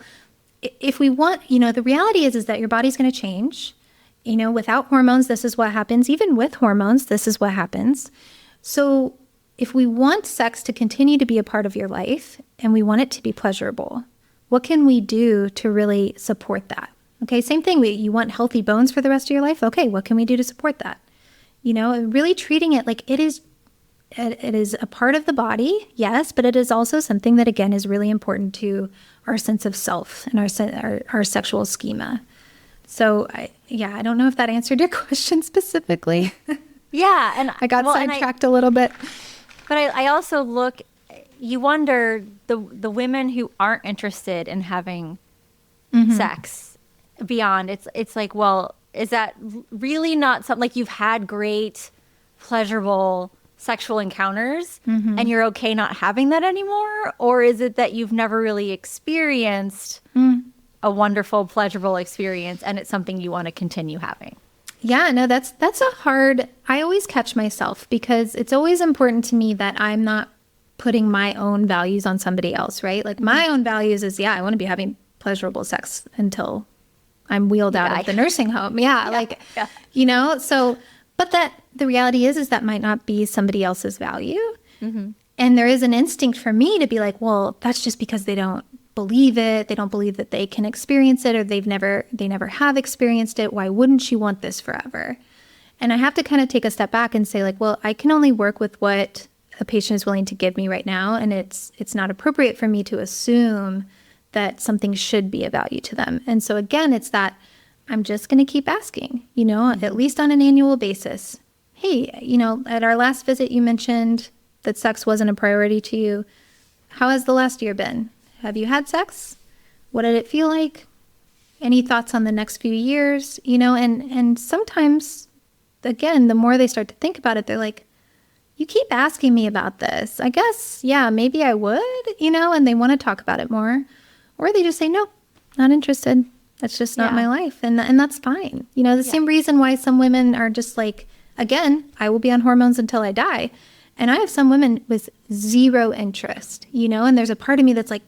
if we want, the reality is that your body's going to change without hormones, this is what happens. Even with hormones, this is what happens. So if we want sex to continue to be a part of your life and we want it to be pleasurable, what can we do to really support that? Okay, same thing. You want healthy bones for the rest of your life? Okay, what can we do to support that? Really treating it like it is a part of the body, yes, but it is also something that, again, is really important to our sense of self and our sexual schema. So, I don't know if that answered your question specifically. Yeah, and I got sidetracked a little bit. But I also you wonder the women who aren't interested in having sex beyond, it's like, well, is that really not something, like, you've had great, pleasurable sexual encounters and you're okay not having that anymore? Or is it that you've never really experienced a wonderful, pleasurable experience and it's something you want to continue having? Yeah, no, that's I always catch myself because it's always important to me that I'm not putting my own values on somebody else, right? Like my own values is, I want to be having pleasurable sex until I'm wheeled out of the nursing home. So, but the reality is that might not be somebody else's value. And there is an instinct for me to be like, well, that's just because they don't believe it. They don't believe that they can experience it, or they never have experienced it. Why wouldn't you want this forever? And I have to kind of take a step back and say, like, well, I can only work with what a patient is willing to give me right now. And it's not appropriate for me to assume that something should be of value to them. And so again, it's that I'm just going to keep asking, at least on an annual basis. Hey, at our last visit, you mentioned that sex wasn't a priority to you. How has the last year been? Have you had sex? What did it feel like? Any thoughts on the next few years? And sometimes, again, the more they start to think about it, they're like, you keep asking me about this. I guess, maybe I would, and they want to talk about it more. Or they just say, no, not interested. That's just not my life. And that's fine. The same reason why some women are just like, again, I will be on hormones until I die. And I have some women with zero interest, and there's a part of me that's like,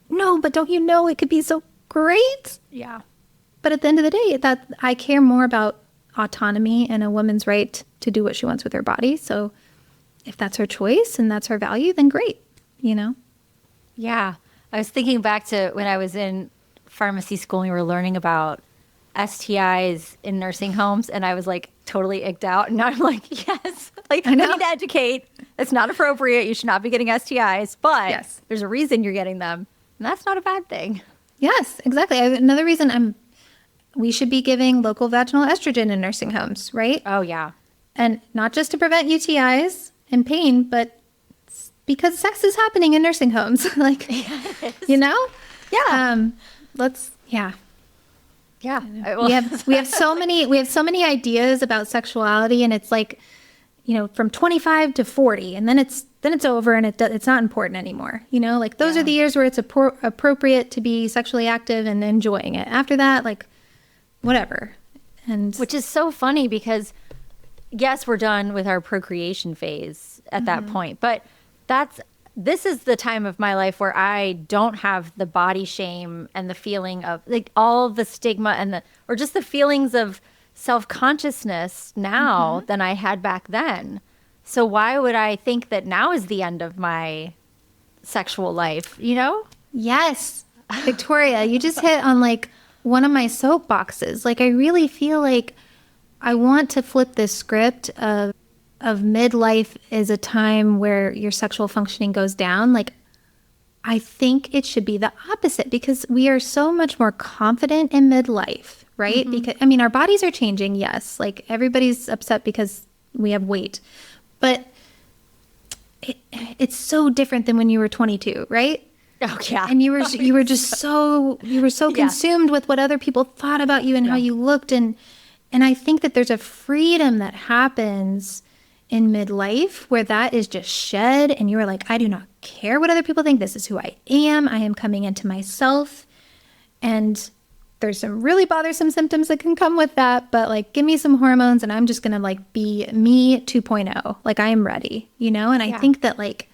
no, but don't you know it could be so great? Yeah. But at the end of the day, that I care more about autonomy and a woman's right to do what she wants with her body. So if that's her choice and that's her value, then great, Yeah. I was thinking back to when I was in pharmacy school and we were learning about STIs in nursing homes, and I was like totally icked out. And now I'm like, yes, like I need to educate. It's not appropriate. You should not be getting STIs, but there's a reason you're getting them. And that's not a bad thing. Yes, exactly. Another reason we should be giving local vaginal estrogen in nursing homes, right? Oh, yeah. And not just to prevent UTIs and pain, but because sex is happening in nursing homes. Like, Yeah. Yeah. We have so many ideas about sexuality, and it's like, from 25 to 40, and then it's over, and it's not important anymore. Like those are the years where it's appropriate to be sexually active and enjoying it. After that, like, whatever. And which is so funny because, yes, we're done with our procreation phase at that point, but this is the time of my life where I don't have the body shame and the feeling of like all the stigma or just the feelings of self-consciousness now than I had back then. So why would I think that now is the end of my sexual life, Yes. Victoria, you just hit on like one of my soapboxes. Like I really feel like I want to flip this script of midlife is a time where your sexual functioning goes down. Like, I think it should be the opposite because we are so much more confident in midlife, right? Because, our bodies are changing, yes. Like, everybody's upset because we have weight. But it's so different than when you were 22, right? Oh, yeah. And you were just so consumed with what other people thought about you and how you looked. And I think that there's a freedom that happens in midlife where that is just shed and you are like, I do not care what other people think. This is who I am. I am coming into myself. And there's some really bothersome symptoms that can come with that, but like, give me some hormones and I'm just going to like be me 2.0. Like I am ready, And I think that like,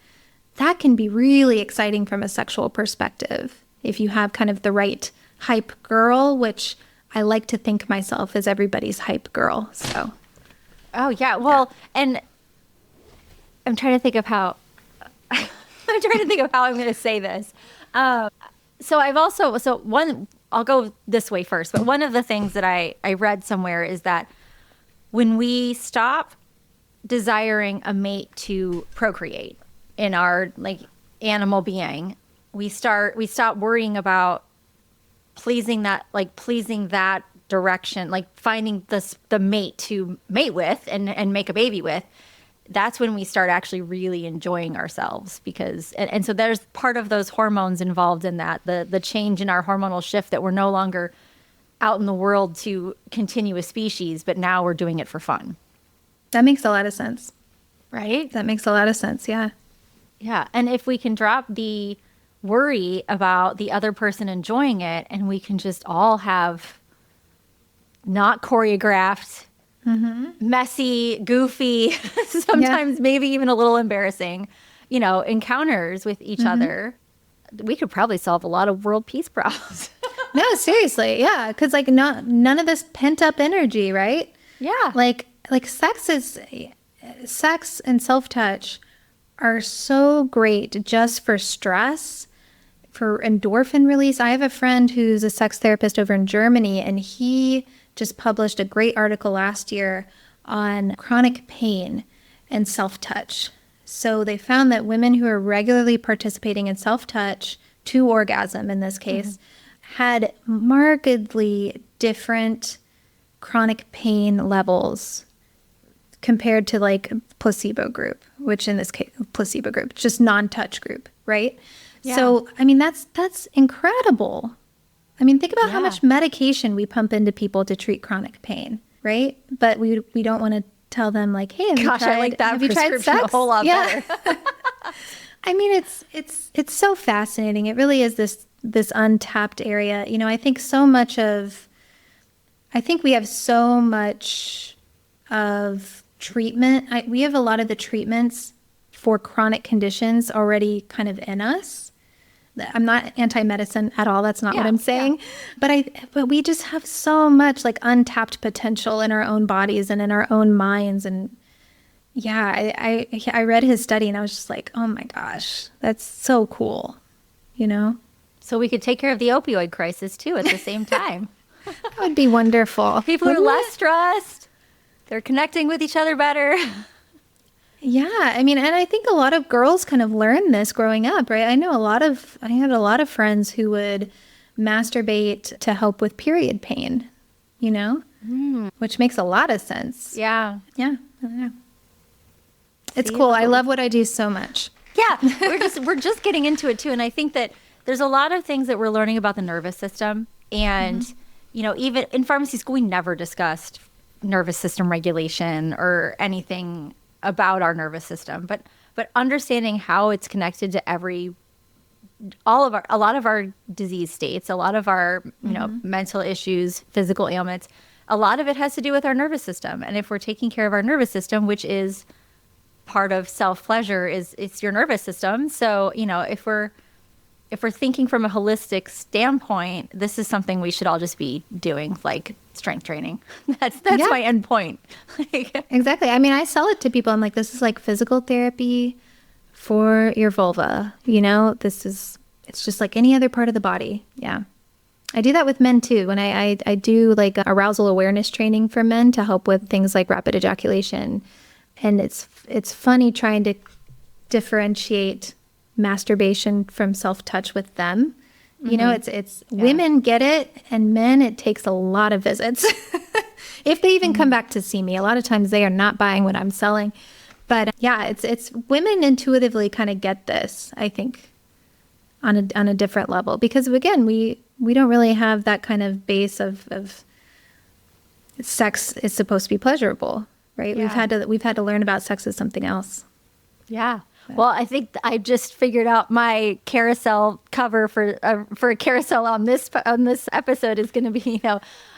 that can be really exciting from a sexual perspective. If you have kind of the right hype girl, which I like to think myself as everybody's hype girl. So, oh yeah. Well, and I'm trying to think of how I'm going to say this. So I'll go this way first, but one of the things that I read somewhere is that when we stop desiring a mate to procreate in our like animal being, we stop worrying about pleasing that direction, like finding the mate to mate with and make a baby with. That's when we start actually really enjoying ourselves, because and so there's part of those hormones involved in that, the change in our hormonal shift, that we're no longer out in the world to continue a species, but now we're doing it for fun. that makes a lot of sense. Right? That makes a lot of sense. Yeah. Yeah. And if we can drop the worry about the other person enjoying it, and we can just all have not choreographed, messy, goofy, sometimes maybe even a little embarrassing, encounters with each other, we could probably solve a lot of world peace problems. No, seriously. Yeah. Because like none of this pent up energy, right? Yeah. Like sex and self-touch are so great just for stress, for endorphin release. I have a friend who's a sex therapist over in Germany, and he just published a great article last year on chronic pain and self-touch. So they found that women who are regularly participating in self-touch, to orgasm in this case, had markedly different chronic pain levels compared to like placebo group, which in this case, placebo group, just non-touch group, right? Yeah. So, I mean, that's incredible. I mean, think about how much medication we pump into people to treat chronic pain, right? But we don't want to tell them like, hey, I like that prescription a whole lot better. I mean, it's so fascinating. It really is this untapped area. I think we have so much of treatment. We have a lot of the treatments for chronic conditions already kind of in us. I'm not anti-medicine at all. That's not what I'm saying. Yeah. But we just have so much like untapped potential in our own bodies and in our own minds. And yeah, I read his study and I was just like, oh my gosh, that's so cool. So we could take care of the opioid crisis too at the same time. That would be wonderful. People are less stressed. They're connecting with each other better. Yeah, I mean, and I think a lot of girls kind of learn this growing up, right? I had a lot of friends who would masturbate to help with period pain, which makes a lot of sense. Yeah. Yeah, I don't know. It's cool. I love what I do so much. Yeah, we're just getting into it too, and I think that there's a lot of things that we're learning about the nervous system, and even in pharmacy school, we never discussed nervous system regulation or anything about our nervous system, but understanding how it's connected to a lot of our disease states, a lot of our mental issues, physical ailments, a lot of it has to do with our nervous system. And if we're taking care of our nervous system, which is part of self-pleasure, it's your nervous system. So if we're thinking from a holistic standpoint, this is something we should all just be doing, like strength training. That's my end point. Exactly. I mean, I sell it to people. I'm like, this is like physical therapy for your vulva. It's just like any other part of the body. Yeah. I do that with men too. When I do like arousal awareness training for men to help with things like rapid ejaculation. And it's funny trying to differentiate masturbation from self-touch with them. It's women get it, and men, it takes a lot of visits. If they even come back to see me, a lot of times they are not buying what I'm selling. But yeah, it's women intuitively kind of get this, I think, on a different level, because again, we don't really have that kind of base of sex is supposed to be pleasurable, right? Yeah. We've had to learn about sex as something else. Yeah. Well, I think I just figured out my carousel cover for a carousel on this episode is going to be,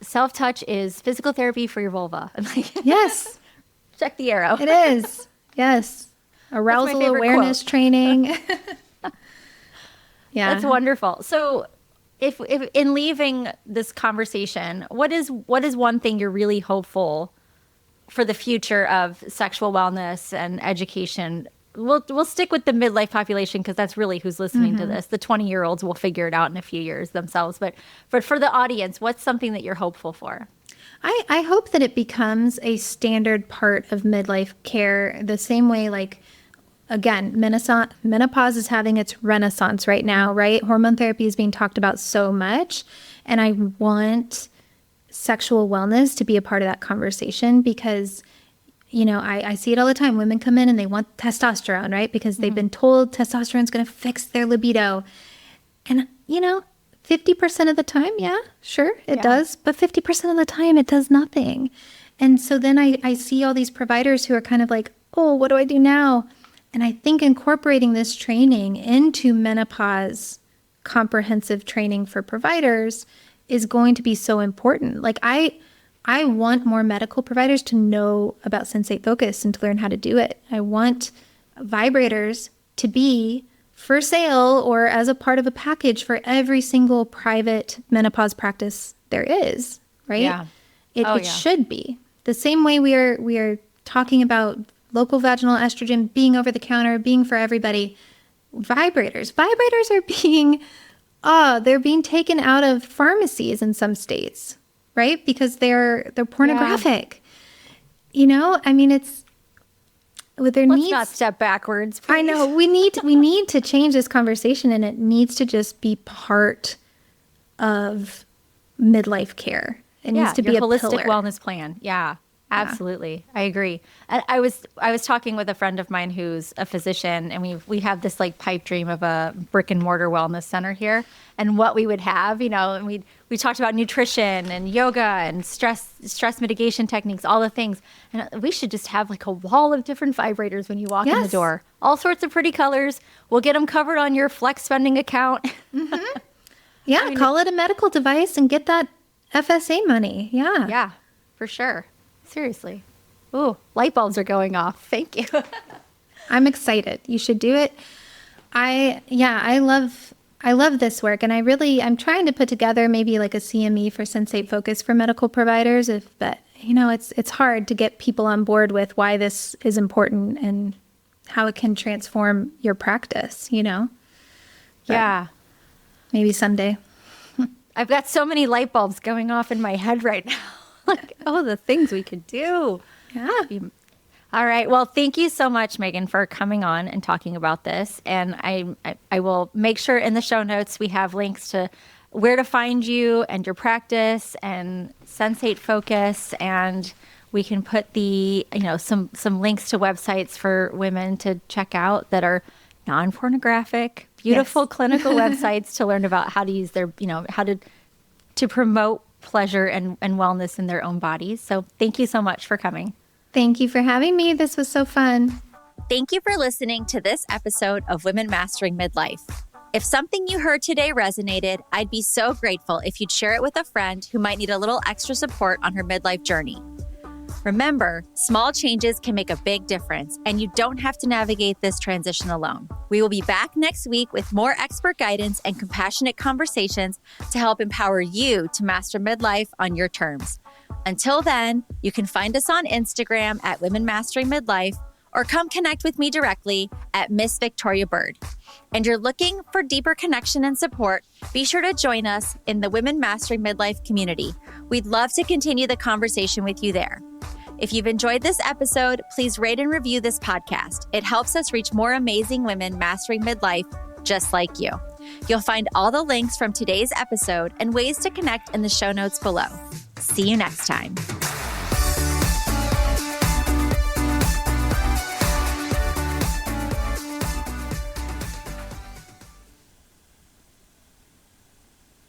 self-touch is physical therapy for your vulva. Yes. Check the arrow. It is. Yes. Arousal awareness training. Yeah. That's wonderful. So if in leaving this conversation, what is one thing you're really hopeful for the future of sexual wellness and education? We'll stick with the midlife population because that's really who's listening to this. The 20-year-olds will figure it out in a few years themselves. But for the audience, what's something that you're hopeful for? I hope that it becomes a standard part of midlife care, the same way, like, again, menopause is having its renaissance right now, right? Hormone therapy is being talked about so much. And I want sexual wellness to be a part of that conversation because, you know, I see it all the time. Women come in and they want testosterone, right? Because they've been told testosterone is going to fix their libido. And, you know, 50% of the time, yeah, sure, it does. But 50% of the time, it does nothing. And so then I see all these providers who are kind of like, oh, what do I do now? And I think incorporating this training into menopause comprehensive training for providers is going to be so important. Like I want more medical providers to know about Sensate Focus and to learn how to do it. I want vibrators to be for sale or as a part of a package for every single private menopause practice there is, right? Yeah. It should be. The same way we are talking about local vaginal estrogen being over the counter, being for everybody. Vibrators are being, they're being taken out of pharmacies in some states, right? Because they're pornographic. You know, I mean, it's there Let's needs not step backwards, please. I know we need to change this conversation, and it needs to just be part of midlife care. It needs to be a holistic pillar. wellness plan. Yeah. Absolutely. I agree. And I was talking with a friend of mine who's a physician, and we have this like pipe dream of a brick and mortar wellness center here and what we would have, you know, and we talked about nutrition and yoga and stress mitigation techniques, all the things. And we should just have like a wall of different vibrators when you walk in the door. All sorts of pretty colors. We'll get them covered on your flex spending account. Yeah, I mean, call it a medical device and get that FSA money. Yeah. Yeah, for sure. Seriously. Ooh, light bulbs are going off. Thank you. I'm excited. You should do it. I love this work, and I'm trying to put together maybe like a CME for Sensate Focus for medical providers, but you know, it's hard to get people on board with why this is important and how it can transform your practice, you know? But yeah. Maybe someday. I've got so many light bulbs going off in my head right now. Like, oh, the things we could do. Yeah. All right. Well, thank you so much, Megan, for coming on and talking about this. And I will make sure in the show notes we have links to where to find you and your practice and Sensate Focus, and we can put some links to websites for women to check out that are non-pornographic, beautiful clinical websites to learn about how to use their, how to promote pleasure and wellness in their own bodies. So thank you so much for coming. Thank you for having me. This was so fun. Thank you for listening to this episode of Women Mastering Midlife. If something you heard today resonated, I'd be so grateful if you'd share it with a friend who might need a little extra support on her midlife journey. Remember, small changes can make a big difference, and you don't have to navigate this transition alone. We will be back next week with more expert guidance and compassionate conversations to help empower you to master midlife on your terms. Until then, you can find us on Instagram at Women Mastering Midlife, or come connect with me directly at Miss Victoria Bird. And you're looking for deeper connection and support, be sure to join us in the Women Mastering Midlife community. We'd love to continue the conversation with you there. If you've enjoyed this episode, please rate and review this podcast. It helps us reach more amazing women mastering midlife just like you. You'll find all the links from today's episode and ways to connect in the show notes below. See you next time.